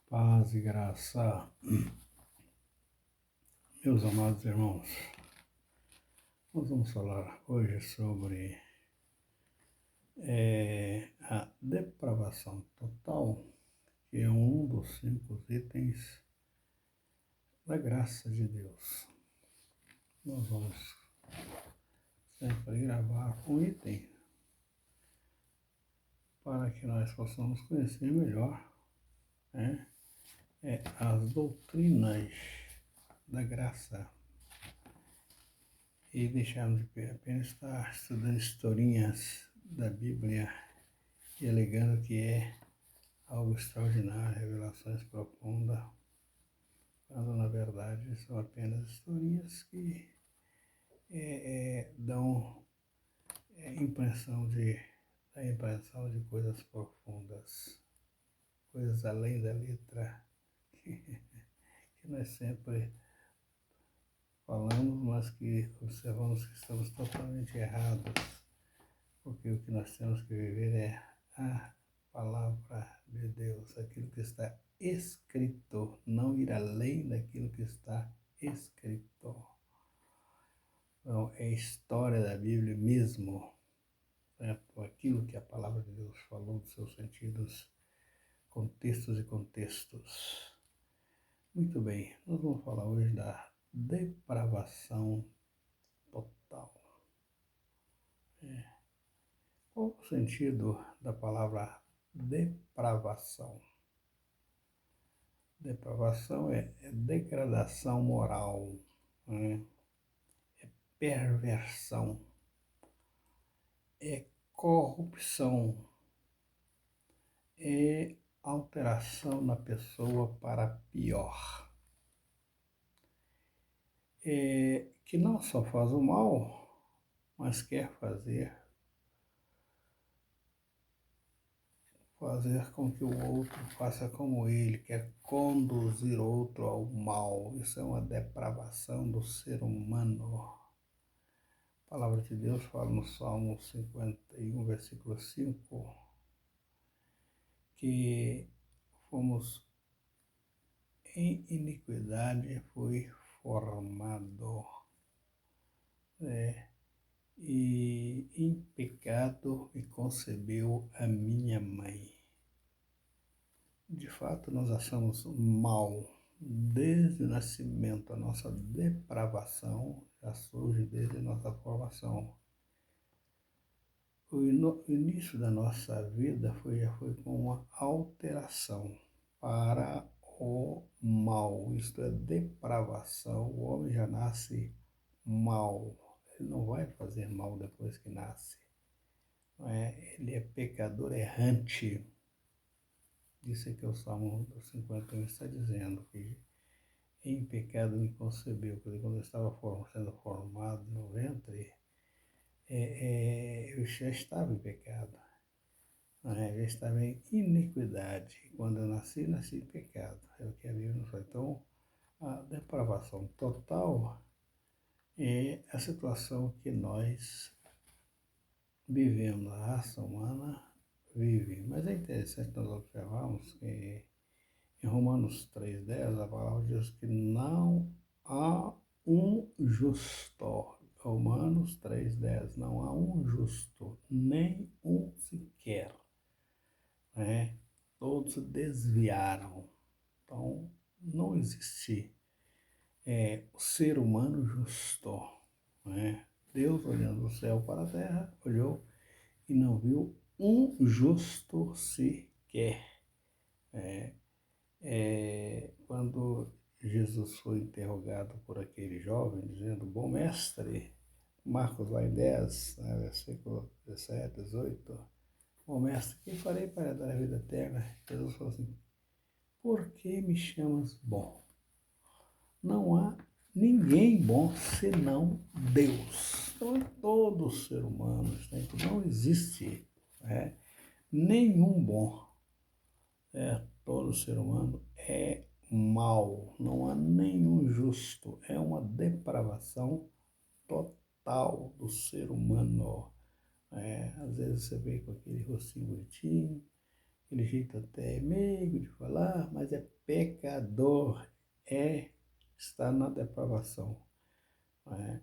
Paz e graça, meus amados irmãos. Nós vamos falar hoje sobre a depravação total, que é um dos 5 itens da graça de Deus. Nós vamos sempre gravar um item para que nós possamos conhecer melhor, né, as doutrinas da graça. E deixarmos de apenas estar estudando historinhas da Bíblia e alegando que é algo extraordinário, revelações profundas, quando na verdade são apenas historinhas que dão a impressão de coisas profundas, coisas além da letra, que nós sempre falamos, mas que observamos que estamos totalmente errados, porque o que nós temos que viver é a palavra de Deus, aquilo que está escrito, não ir além daquilo que está escrito. Então, é a história da Bíblia mesmo, certo? Aquilo que a palavra de Deus falou, dos seus sentidos, contextos e contextos. Muito bem, nós vamos falar hoje da depravação total. Qual o sentido da palavra depravação? Depravação é degradação moral, né? É perversão, é corrupção, é alteração na pessoa para pior. Que não só faz o mal, mas quer fazer com que o outro faça como ele, quer conduzir outro ao mal. Isso é uma depravação do ser humano. A palavra de Deus fala no Salmo 51, versículo 5, que fomos em iniquidade fui formado, e em pecado me concebeu a minha mãe. De fato, nós achamos mal desde o nascimento. A nossa depravação já surge desde a nossa formação. O início da nossa vida já foi com uma alteração para o mal, isto é, depravação. O homem já nasce mal, ele não vai fazer mal depois que nasce, não é? Ele é pecador errante. Isso é que o Salmo 51 está dizendo, que em pecado me concebeu, quando eu estava sendo formado no ventre, eu já estava em pecado, eu já estava em iniquidade. Quando eu nasci em pecado, é o que a Bíblia nos fala. Então, a depravação total é a situação que nós vivemos, a raça humana vive. Mas é interessante nós observarmos que em Romanos 3,10, a palavra diz que não há um justo. Romanos 3,10, não há um justo, nem um sequer. Todos se desviaram. Então, não existe o ser humano justo. Deus, olhando do céu para a terra, olhou e não viu um justo sequer. Quando Jesus foi interrogado por aquele jovem, dizendo: bom mestre, Marcos lá em 10, versículo 17, 18, bom mestre, que farei para dar a vida eterna? Jesus falou assim: por que me chamas bom? Não há ninguém bom senão Deus. Então, todo ser humano, não existe nenhum bom. Todo ser humano é mau, não há nenhum justo. É uma depravação total do ser humano. Às vezes você vê com aquele rostinho bonitinho, aquele jeito até meigo de falar, mas é pecador, está na depravação. Não é?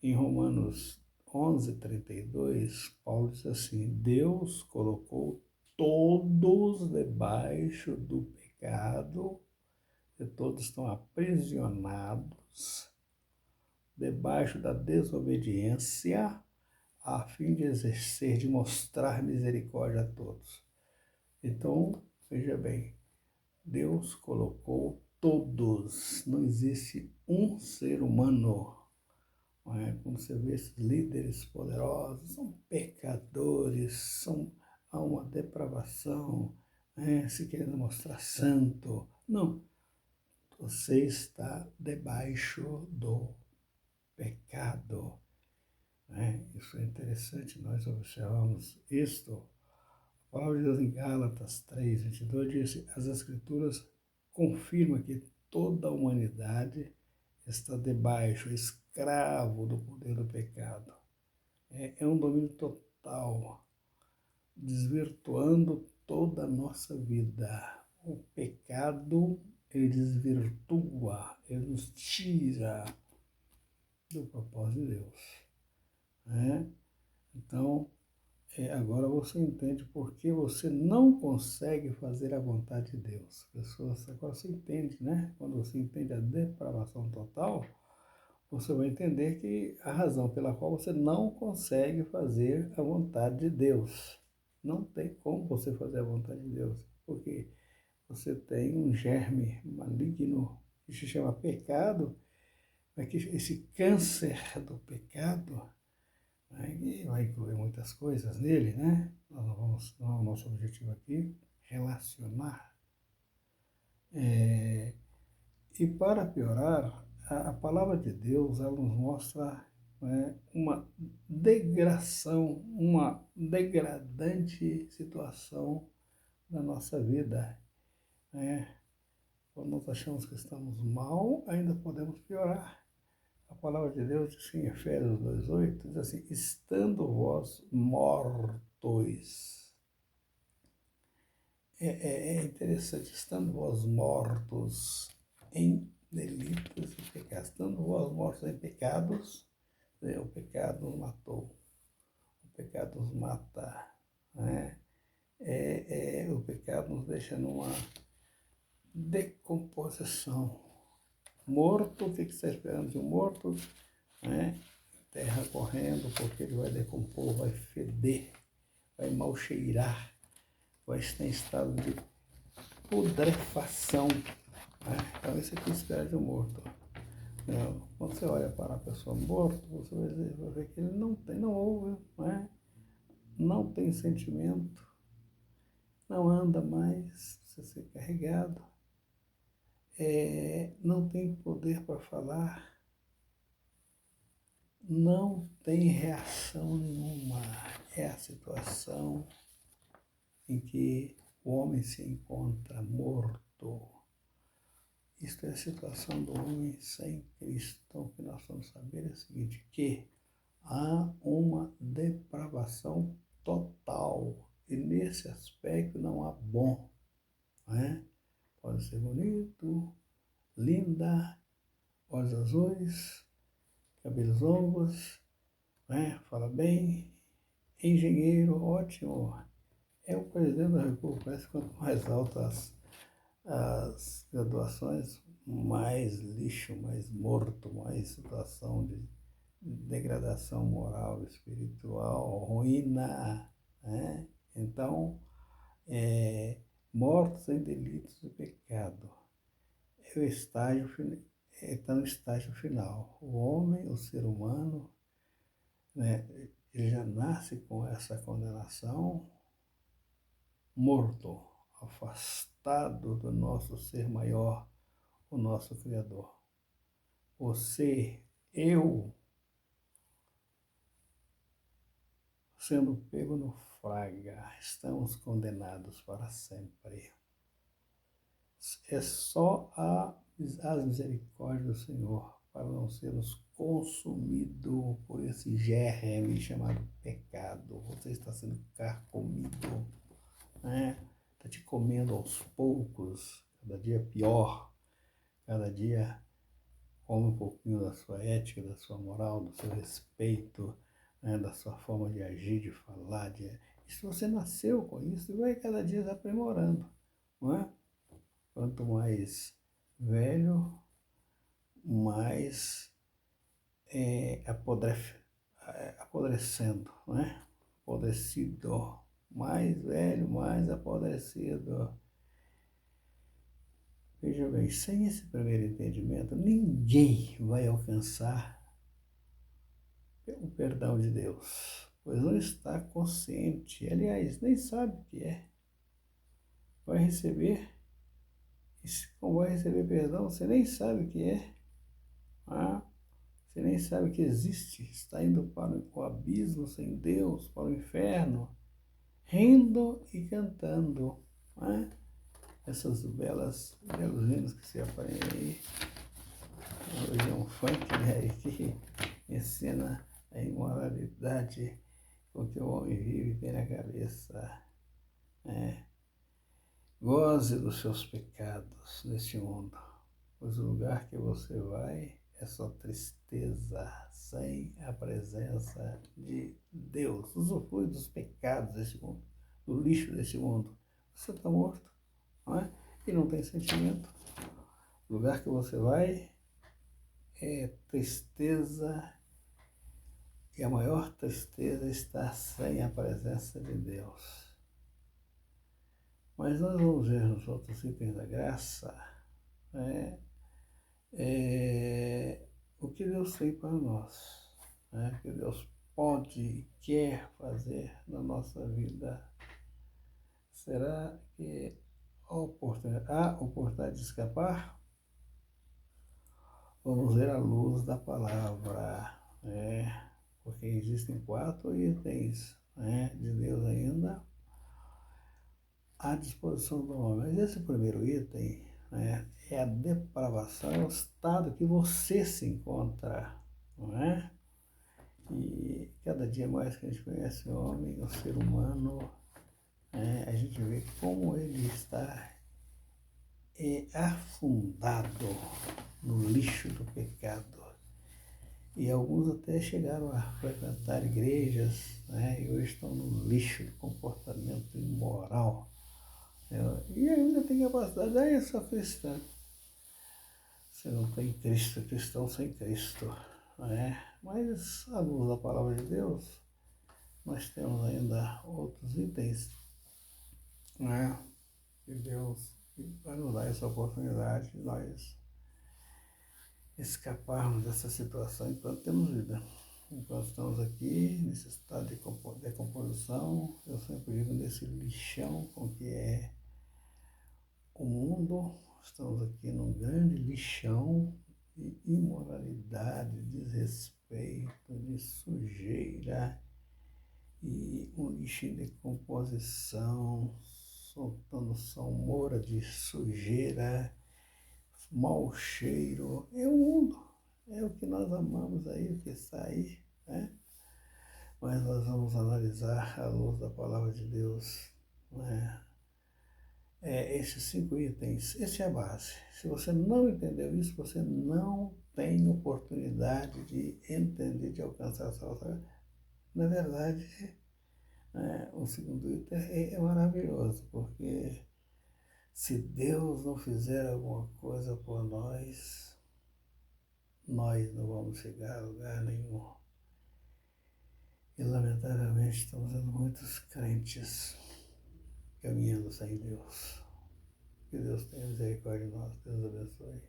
Em Romanos 11:32, Paulo diz assim: Deus colocou todos debaixo do pecado, e todos estão aprisionados debaixo da desobediência, a fim de exercer, de mostrar misericórdia a todos. Então, veja bem, Deus colocou todos, não existe um ser humano. Não é? Quando você vê esses líderes poderosos, são pecadores, há uma depravação, né? Se querendo mostrar santo. Não, você está debaixo do pecado. Né? Isso é interessante, nós observamos isto. A palavra de Deus em Gálatas 3:22 diz: as Escrituras confirmam que toda a humanidade está debaixo, escravo do poder do pecado. É um domínio total, desvirtuando toda a nossa vida. O pecado, ele desvirtua, ele nos tira do propósito de Deus. Né? Então, agora você entende por que você não consegue fazer a vontade de Deus. Pessoas, agora você entende, né? Quando você entende a depravação total, você vai entender que a razão pela qual você não consegue fazer a vontade de Deus. Não tem como você fazer a vontade de Deus, porque você tem um germe maligno que se chama pecado, mas que esse câncer do pecado, aí vai incluir muitas coisas nele, né? Não é o nosso objetivo aqui, relacionar. E para piorar, a palavra de Deus, ela nos mostra, né, uma degradação, uma degradante situação da nossa vida. Né? Quando nós achamos que estamos mal, ainda podemos piorar. A palavra de Deus diz em Efésios 2:8, diz assim: estando vós mortos. É interessante, estando vós mortos em delitos e pecados. Estando vós mortos em pecados, o pecado nos matou, o pecado nos mata. Né? O pecado nos deixa numa decomposição. Morto, o que você está esperando de um morto? Né? Terra correndo, porque ele vai decompor, vai feder, vai mal cheirar, vai estar em estado de putrefação. Né? Então, isso aqui espera de um morto. Quando você olha para a pessoa morta, você vai ver que ele não tem, não ouve, né? Não tem sentimento, não anda mais, precisa ser carregado, não tem poder para falar, não tem reação nenhuma. É a situação em que o homem se encontra morto. Isto é a situação do homem sem Cristo. Então, o que nós vamos saber é o seguinte, que há uma depravação total. E nesse aspecto não há bom. Né? Pode ser bonito, linda, olhos azuis, cabelos longos, né? Fala bem, engenheiro, ótimo. É o presidente da República, parece que quanto mais altas as graduações, mais lixo, mais morto, mais situação de degradação moral, espiritual, ruína. Né? Então, mortos em delitos e pecado. É o estágio, está no estágio final. O homem, o ser humano, né, ele já nasce com essa condenação, morto, afastado do nosso ser maior, o nosso Criador. Você, eu, sendo pego no flagra, estamos condenados para sempre. É só as misericórdias do Senhor para não sermos consumidos por esse germe chamado pecado. Você está sendo carcomido, né? Está te comendo aos poucos, cada dia pior, cada dia come um pouquinho da sua ética, da sua moral, do seu respeito, né? Da sua forma de agir, de falar. E se você nasceu com isso, vai cada dia se aprimorando, não é? Quanto mais velho, mais apodrecendo, né? Apodrecido. Mais velho, mais apodrecido. Veja bem, sem esse primeiro entendimento, ninguém vai alcançar o perdão de Deus, pois não está consciente, aliás, nem sabe o que é. Vai receber, e se como vai receber perdão, você nem sabe o que é. Ah, você nem sabe que existe, está indo para o abismo sem Deus, para o inferno, rindo e cantando, né? Essas belos hinos que se aprendem aí. Hoje é um funk, né, que ensina a imoralidade com que o homem vive e tem na cabeça. Né? Goze dos seus pecados neste mundo, pois o lugar que você vai é só tristeza, sem a presença de Deus. Usufrui dos pecados desse mundo, do lixo desse mundo. Você está morto, não é? E não tem sentimento. O lugar que você vai é tristeza, e a maior tristeza está sem a presença de Deus. Mas nós vamos ver nos outros itens da graça, né? O que Deus tem para nós, né? O que Deus pode e quer fazer na nossa vida. Será que há oportunidade de escapar? Vamos ver a luz da palavra, né? Porque existem 4 itens, né, de Deus ainda à disposição do homem. Mas esse primeiro item, né, é a depravação, é o estado que você se encontra, não é? E cada dia mais que a gente conhece o homem, o ser humano, a gente vê como ele está afundado no lixo do pecado. E alguns até chegaram a frequentar igrejas, né, e hoje estão no lixo do comportamento imoral. E ainda tem capacidade, eu sou cristã. Você não tem Cristo, cristão sem Cristo. Né? Mas, à luz da palavra de Deus, nós temos ainda outros itens, né? Que Deus vai nos dar essa oportunidade de nós escaparmos dessa situação enquanto temos vida. Enquanto estamos aqui, nesse estado de decomposição, eu sempre digo nesse lixão com que é o mundo, estamos aqui num grande lixão de imoralidade, desrespeito, de sujeira, e um lixo em decomposição, soltando salmoura de sujeira, mau cheiro. É o mundo, é o que nós amamos aí, o que está aí, né? Mas nós vamos analisar à luz da palavra de Deus, né? Esses 5 itens, essa é a base. Se você não entendeu isso, você não tem oportunidade de entender, de alcançar a salvação. Na verdade, o segundo item é maravilhoso, porque se Deus não fizer alguma coisa por nós, nós não vamos chegar a lugar nenhum. E lamentavelmente estamos vendo muitos crentes caminhando sem Deus. Que Deus tenha misericórdia de nós. Deus abençoe.